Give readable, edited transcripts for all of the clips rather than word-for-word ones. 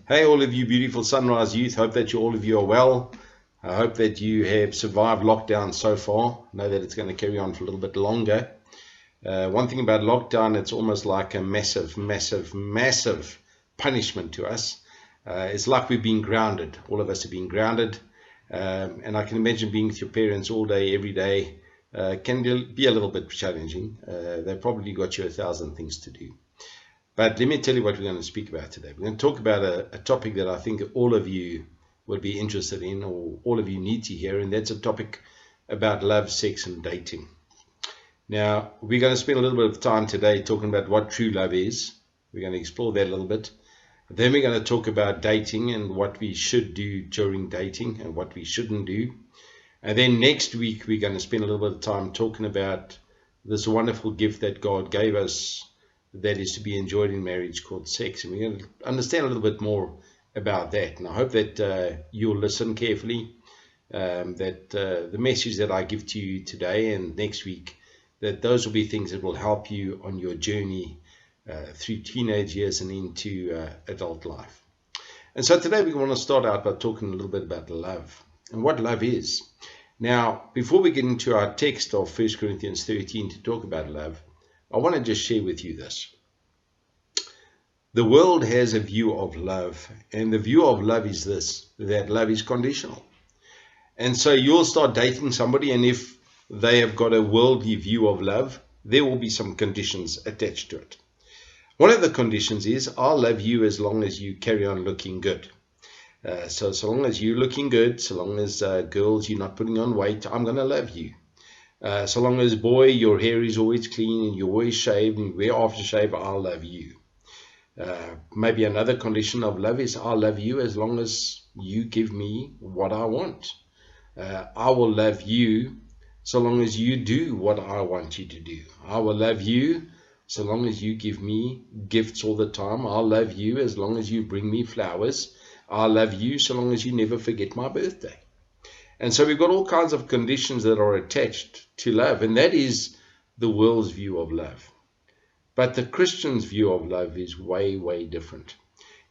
Hey, all of you beautiful Sunrise youth. Hope that all of you are well. I hope that you have survived lockdown so far. I know that it's going to carry on for a little bit longer. One thing about lockdown, it's almost like a massive punishment to us. It's like we've been grounded. All of us have been grounded. And I can imagine being with your parents all day, every day, can be a little bit challenging. They've probably got you 1,000 things to do. But let me tell you what we're going to speak about today. We're going to talk about a topic that I think all of you would be interested in, or all of you need to hear, and that's a topic about love, sex, and dating. Now, we're going to spend a little bit of time today talking about what true love is. We're going to explore that a little bit. Then we're going to talk about dating and what we should do during dating and what we shouldn't do. And then next week, we're going to spend a little bit of time talking about this wonderful gift that God gave us that is to be enjoyed in marriage, called sex. And we're going to understand a little bit more about that. And I hope that you'll listen carefully, that the message that I give to you today and next week, that those will be things that will help you on your journey through teenage years and into adult life. And so today we want to start out by talking a little bit about love and what love is. Now, before we get into our text of 1 Corinthians 13 to talk about love, I want to just share with you this. The world has a view of love, and the view of love is this, that love is conditional. And so you'll start dating somebody, and if they have got a worldly view of love, there will be some conditions attached to it. One of the conditions is, I'll love you as long as you carry on looking good. So long as you're looking good, so long as girls, you're not putting on weight, I'm going to love you. So long as, boy, your hair is always clean and you're always shaved and you wear aftershave, I'll love you. Maybe another condition of love is, I'll love you as long as you give me what I want. I will love you so long as you do what I want you to do. I will love you so long as you give me gifts all the time. I'll love you as long as you bring me flowers. I'll love you so long as you never forget my birthday. And so we've got all kinds of conditions that are attached to love, and that is the world's view of love. But the Christian's view of love is way different.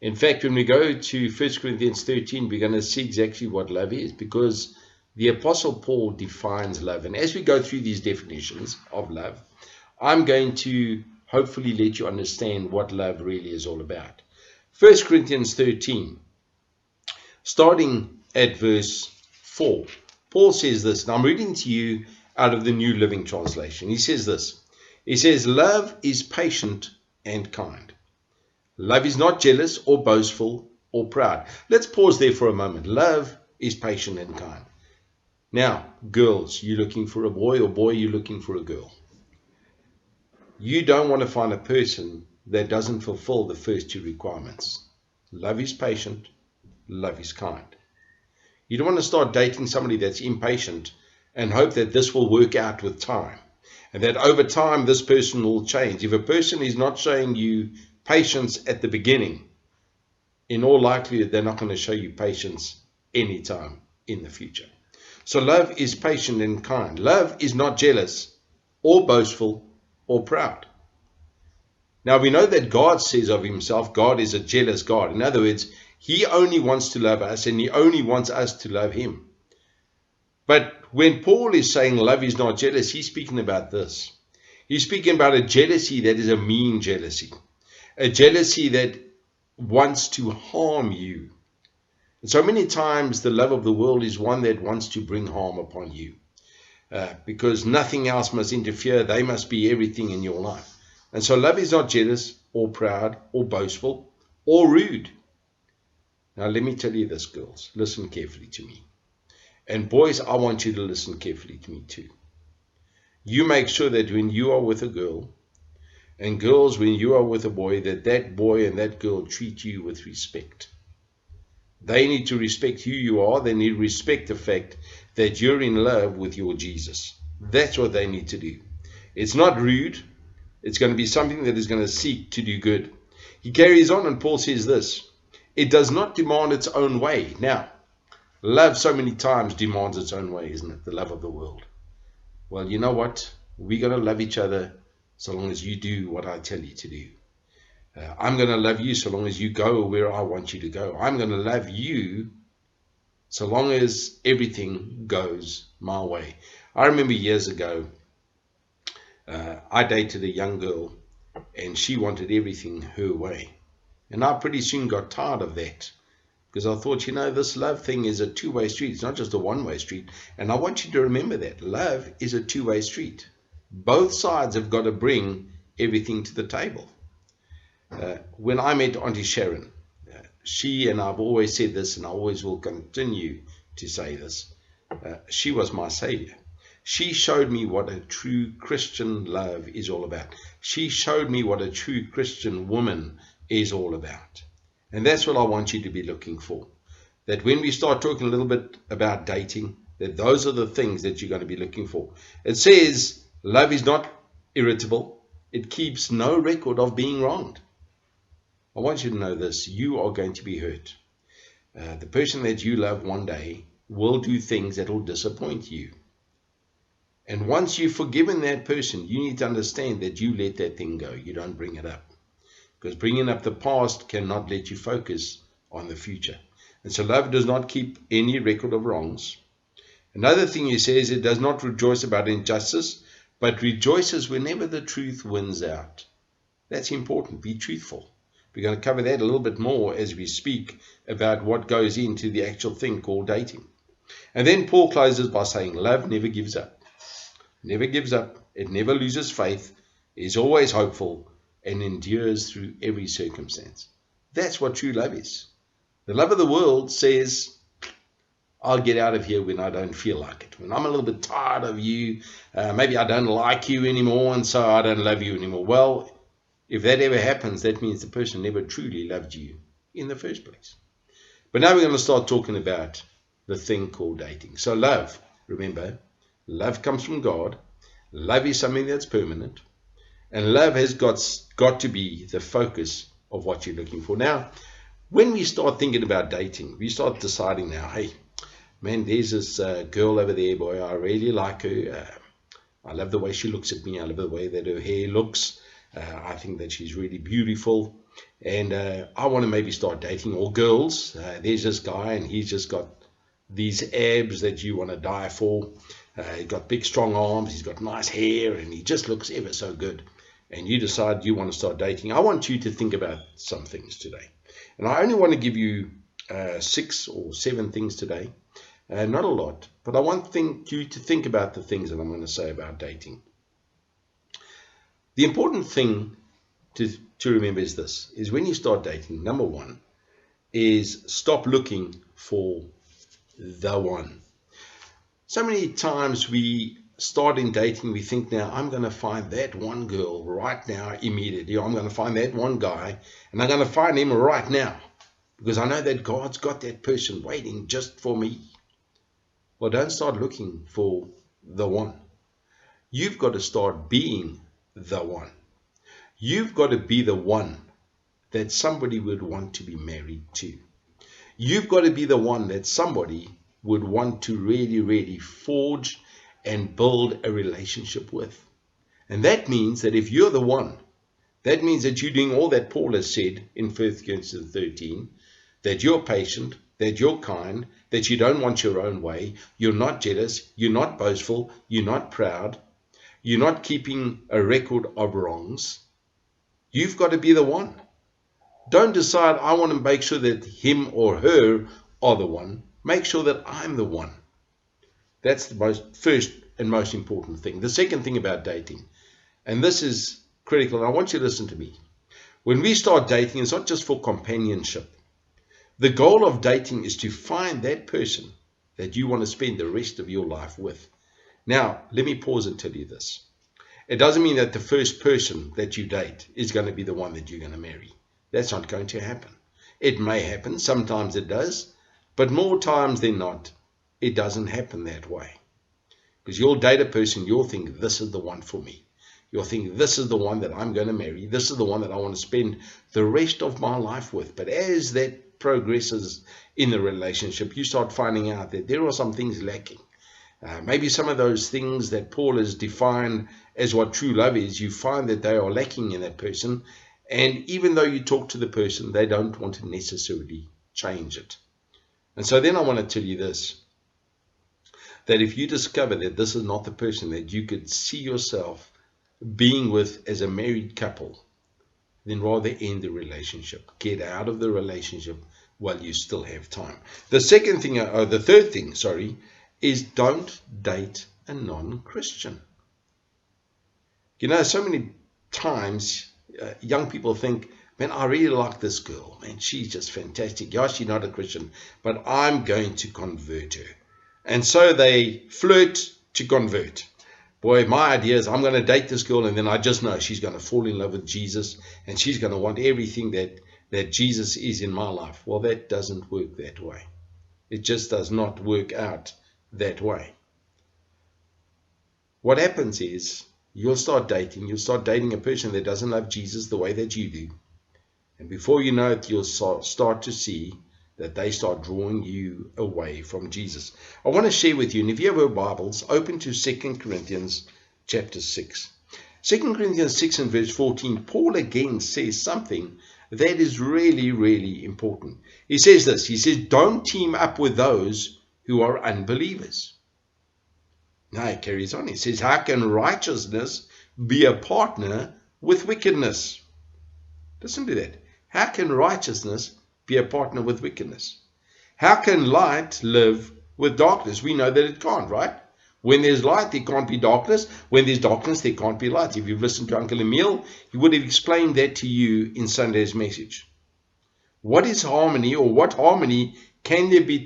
In fact, when we go to 1 Corinthians 13, we're going to see exactly what love is, because the Apostle Paul defines love. And as we go through these definitions of love, I'm going to hopefully let you understand what love really is all about. 1 Corinthians 13, starting at verse 4, Paul says this. Now I'm reading to you out of the New Living Translation. He says this. He says, love is patient and kind. Love is not jealous or boastful or proud. Let's pause there for a moment. Love is patient and kind. Now, girls, you're looking for a boy, or boy, you're looking for a girl. You don't want to find a person that doesn't fulfill the first two requirements. Love is patient. Love is kind. You don't want to start dating somebody that's impatient and hope that this will work out with time, and that over time this person will change. If a person is not showing you patience at the beginning, in all likelihood they're not going to show you patience anytime in the future. So love is patient and kind. Love is not jealous or boastful or proud. Now we know that God says of himself, God is a jealous God. In other words, he only wants to love us, and he only wants us to love him. But when Paul is saying love is not jealous, he's speaking about this. He's speaking about a jealousy that is a mean jealousy. A jealousy that wants to harm you. And so many times the love of the world is one that wants to bring harm upon you. Because nothing else must interfere. They must be everything in your life. And so love is not jealous or proud or boastful or rude. Now let me tell you this, girls. Listen carefully to me. And boys, I want you to listen carefully to me too. You make sure that when you are with a girl, and girls, when you are with a boy, that boy and that girl treat you with respect. They need to respect who you are. They need to respect the fact that you're in love with your Jesus. That's what they need to do. It's not rude. It's going to be something that is going to seek to do good. He carries on, and Paul says this. It does not demand its own way. Now, love so many times demands its own way, isn't it? The love of the world. Well, you know what? We're going to love each other so long as you do what I tell you to do. I'm going to love you so long as you go where I want you to go. I'm going to love you so long as everything goes my way. I remember years ago, I dated a young girl and she wanted everything her way. And I pretty soon got tired of that because I thought, this love thing is a two-way street. It's not just a one-way street. And I want you to remember that. Love is a two-way street. Both sides have got to bring everything to the table. When I met Auntie Sharon, she, and I've always said this and I always will continue to say this, she was my savior. She showed me what a true Christian love is all about. She showed me what a true Christian woman is all about. And that's what I want you to be looking for. That when we start talking a little bit about dating, that those are the things that you're going to be looking for. It says love is not irritable. It keeps no record of being wronged. I want you to know this. You are going to be hurt. The person that you love one day will do things that will disappoint you. And once you've forgiven that person, you need to understand that you let that thing go. You don't bring it up. Because bringing up the past cannot let you focus on the future. And so love does not keep any record of wrongs. Another thing he says, it does not rejoice about injustice, but rejoices whenever the truth wins out. That's important. Be truthful. We're going to cover that a little bit more as we speak about what goes into the actual thing called dating. And then Paul closes by saying, love never gives up. Never gives up. It never loses faith, is always hopeful, and endures through every circumstance. That's what true love is. The love of the world says, I'll get out of here when I don't feel like it. When I'm a little bit tired of you, maybe I don't like you anymore, and so I don't love you anymore. Well, if that ever happens, that means the person never truly loved you in the first place. But now we're going to start talking about the thing called dating. So love, remember, love comes from God. Love is something that's permanent. And love has got to be the focus of what you're looking for. Now, when we start thinking about dating, we start deciding now, hey, man, there's this girl over there, boy, I really like her. I love the way she looks at me. I love the way that her hair looks. I think that she's really beautiful. And I want to maybe start dating. Or girls, there's this guy and he's just got these abs that you want to die for. He's got big, strong arms. He's got nice hair and he just looks ever so good. And you decide you want to start dating. I want you to think about some things today. And I only want to give you 6 or 7 things today. Not a lot, but I want you to think about the things that I'm going to say about dating. The important thing to remember is this, is when you start dating, number 1, is stop looking for the one. So many times we start in dating, we think now, I'm going to find that one girl right now, immediately. I'm going to find that one guy, and I'm going to find him right now, because I know that God's got that person waiting just for me. Well, don't start looking for the one. You've got to start being the one. You've got to be the one that somebody would want to be married to. You've got to be the one that somebody would want to really, really forge and build a relationship with. And that means that if you're the one, that means that you're doing all that Paul has said in 1 Corinthians 13, that you're patient, that you're kind, that you don't want your own way, you're not jealous, you're not boastful, you're not proud, you're not keeping a record of wrongs. You've got to be the one. Don't decide, I want to make sure that him or her are the one. Make sure that I'm the one. That's the first and most important thing. The second thing about dating, and this is critical, and I want you to listen to me. When we start dating, it's not just for companionship. The goal of dating is to find that person that you want to spend the rest of your life with. Now, let me pause and tell you this. It doesn't mean that the first person that you date is going to be the one that you're going to marry. That's not going to happen. It may happen. Sometimes it does. But more times than not, it doesn't happen that way. Because you'll date a person, you'll think, this is the one for me. You'll think, this is the one that I'm going to marry. This is the one that I want to spend the rest of my life with. But as that progresses in the relationship, you start finding out that there are some things lacking. Maybe some of those things that Paul has defined as what true love is, you find that they are lacking in that person. And even though you talk to the person, they don't want to necessarily change it. And so then I want to tell you this, that if you discover that this is not the person that you could see yourself being with as a married couple, then rather end the relationship. Get out of the relationship while you still have time. The third thing, is don't date a non-Christian. You know, so many times young people think, man, I really like this girl. Man, she's just fantastic. Yeah, she's not a Christian, but I'm going to convert her. And so they flirt to convert. Boy, my idea is I'm going to date this girl, and then I just know she's going to fall in love with Jesus, and she's going to want everything that Jesus is in my life. Well, that doesn't work that way. It just does not work out that way. What happens is you'll start dating a person that doesn't love Jesus the way that you do. And before you know it, you'll start to see that they start drawing you away from Jesus. I want to share with you, and if you have your Bibles, open to 2 Corinthians chapter 6. 2 Corinthians 6 and verse 14, Paul again says something that is really, really important. He says this, he says, don't team up with those who are unbelievers. Now he carries on, he says, how can righteousness be a partner with wickedness? Listen to that. How can righteousness be a partner with wickedness? How can light live with darkness? We know that it can't, right? When there's light, there can't be darkness. When there's darkness, there can't be light. If you've listened to Uncle Emil, he would have explained that to you in Sunday's message. What is harmony, or what harmony can there be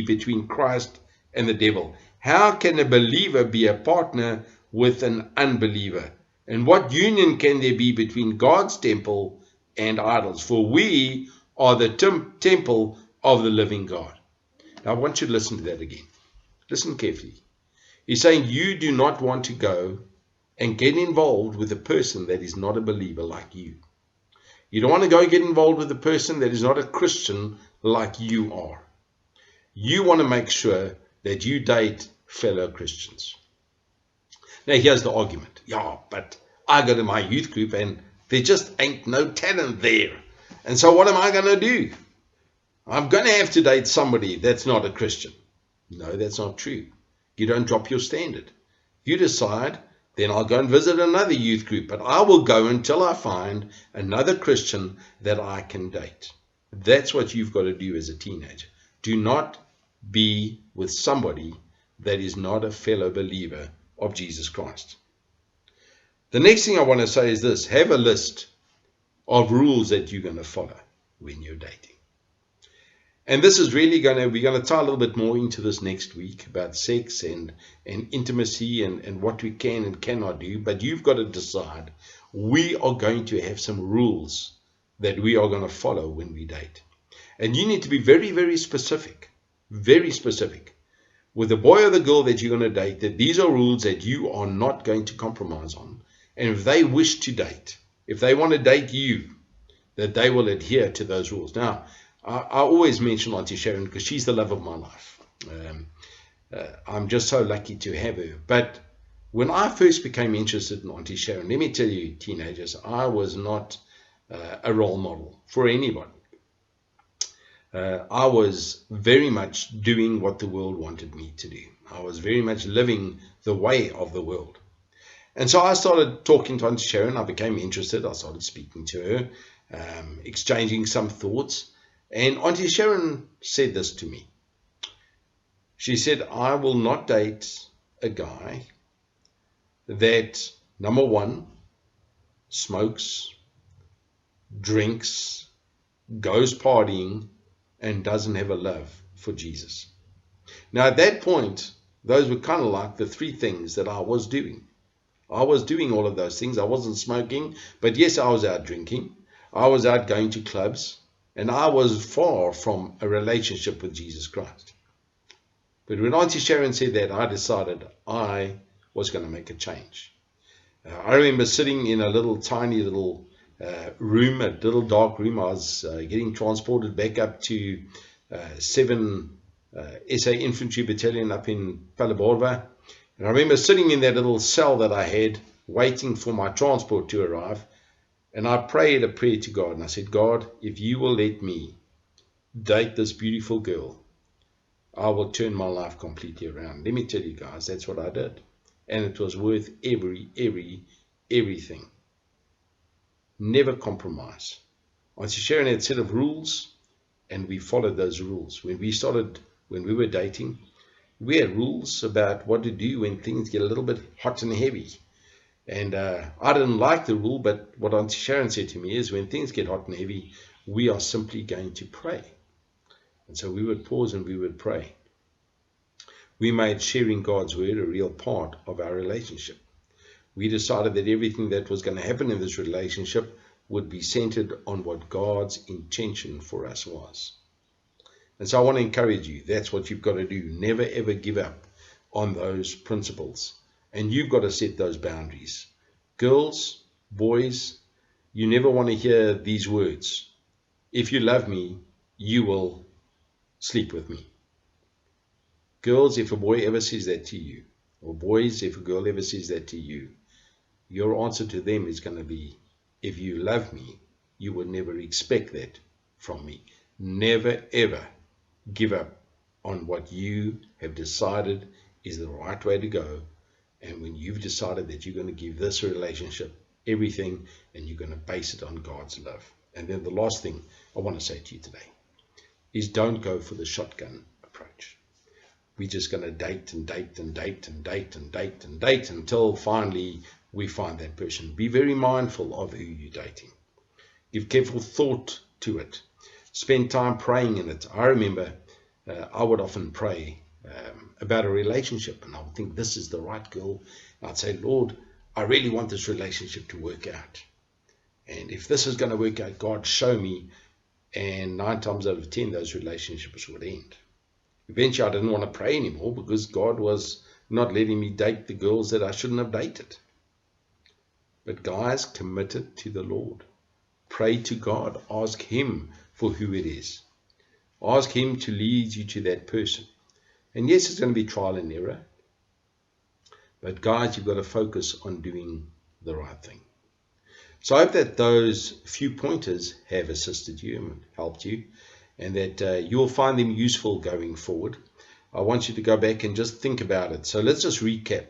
between Christ and the devil? How can a believer be a partner with an unbeliever? And what union can there be between God's temple and idols? For we are the temple of the living God. Now I want you to listen to that again. Listen carefully. He's saying you do not want to go and get involved with a person that is not a believer like you. You don't want to go get involved with a person that is not a Christian like you are. You want to make sure that you date fellow Christians. Now here's the argument. Yeah, but I go to my youth group and there just ain't no talent there. And so what am I going to do? I'm going to have to date somebody that's not a Christian. No, that's not true. You don't drop your standard. You decide, then I'll go and visit another youth group, but I will go until I find another Christian that I can date. That's what you've got to do as a teenager. Do not be with somebody that is not a fellow believer of Jesus Christ. The next thing I want to say is this. Have a list of rules that you're going to follow when you're dating. And this is really we're going to tie a little bit more into this next week about sex and intimacy and what we can and cannot do. But you've got to decide, we are going to have some rules that we are going to follow when we date. And you need to be very, very specific with the boy or the girl that you're going to date, that these are rules that you are not going to compromise on. And if they wish to date, if they want to date you, that they will adhere to those rules. Now, I always mention Auntie Sharon because she's the love of my life. I'm just so lucky to have her. But when I first became interested in Auntie Sharon, let me tell you, teenagers, I was not a role model for anybody. I was very much doing what the world wanted me to do. I was very much living the way of the world. And so I started talking to Auntie Sharon. I became interested. I started speaking to her, exchanging some thoughts. And Auntie Sharon said this to me. She said, I will not date a guy that, number one, smokes, drinks, goes partying, and doesn't have a love for Jesus. Now, at that point, those were kind of like the three things that I was doing. I was doing all of those things. I wasn't smoking, but yes, I was out drinking. I was out going to clubs. And I was far from a relationship with Jesus Christ. But when Auntie Sharon said that, I decided I was going to make a change. I remember sitting in a tiny little room, a little dark room. I was getting transported back up to 7 SA Infantry Battalion up in Palaborva. And I remember sitting in that little cell that I had, waiting for my transport to arrive. And I prayed a prayer to God, and I said, God, if you will let me date this beautiful girl, I will turn my life completely around. Let me tell you guys, that's what I did. And it was worth everything. Never compromise. Auntie Sharon had a set of rules, and we followed those rules. When we were dating, we had rules about what to do when things get a little bit hot and heavy. And I didn't like the rule, but what Auntie Sharon said to me is, when things get hot and heavy, we are simply going to pray. And so we would pause and we would pray. We made sharing God's word a real part of our relationship. We decided that everything that was going to happen in this relationship would be centered on what God's intention for us was. And so I want to encourage you, that's what you've got to do. Never ever give up on those principles. And you've got to set those boundaries. Girls, boys, you never want to hear these words. If you love me, you will sleep with me. Girls, if a boy ever says that to you, or boys, if a girl ever says that to you, your answer to them is going to be, if you love me, you will never expect that from me. Never ever give up on what you have decided is the right way to go. And when you've decided that you're going to give this relationship everything, and you're going to base it on God's love. And then the last thing I want to say to you today is, don't go for the shotgun approach. We're just going to date and date and date and date and date and date until finally we find that person. Be very mindful of who you're dating. Give careful thought to it. Spend time praying in it. I remember I would often pray about a relationship, and I would think, this is the right girl. And I'd say, Lord, I really want this relationship to work out. And if this is going to work out, God, show me. And 9 times out of 10, those relationships would end. Eventually, I didn't want to pray anymore because God was not letting me date the girls that I shouldn't have dated. But guys, commit it to the Lord. Pray to God. Ask Him for who it is. Ask Him to lead you to that person. And yes, it's going to be trial and error. But guys, you've got to focus on doing the right thing. So I hope that those few pointers have assisted you and helped you, and that you'll find them useful going forward. I want you to go back and just think about it. So let's just recap.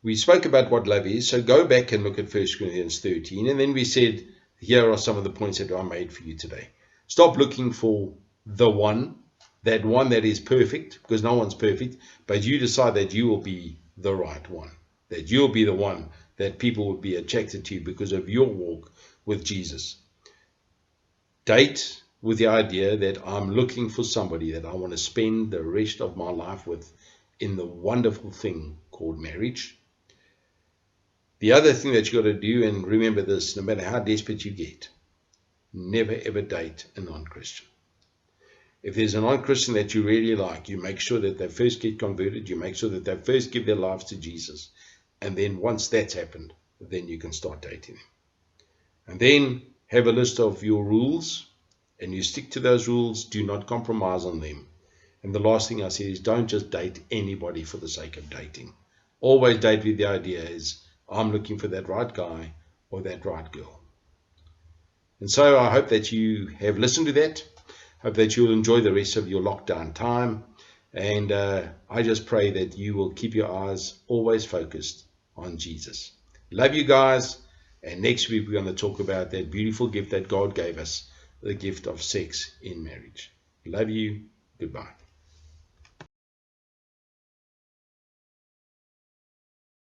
We spoke about what love is, so go back and look at 1 Corinthians 13, and then we said, here are some of the points that I made for you today. Stop looking for the one that is perfect, because no one's perfect, but you decide that you will be the right one, that you'll be the one that people will be attracted to because of your walk with Jesus. Date with the idea that I'm looking for somebody that I want to spend the rest of my life with in the wonderful thing called marriage. The other thing that you got to do, and remember this, no matter how desperate you get, never ever date a non-Christian. If there's a non-Christian that you really like, you make sure that they first get converted, you make sure that they first give their lives to Jesus, and then once that's happened, then you can start dating them. And then have a list of your rules, and you stick to those rules. Do not compromise on them. And the last thing I say is, don't just date anybody for the sake of dating. Always date with the idea is, I'm looking for that right guy or that right girl. And so I hope that you have listened to that. Hope that you'll enjoy the rest of your lockdown time. And I just pray that you will keep your eyes always focused on Jesus. Love you guys. And next week we're going to talk about that beautiful gift that God gave us, the gift of sex in marriage. Love you. Goodbye.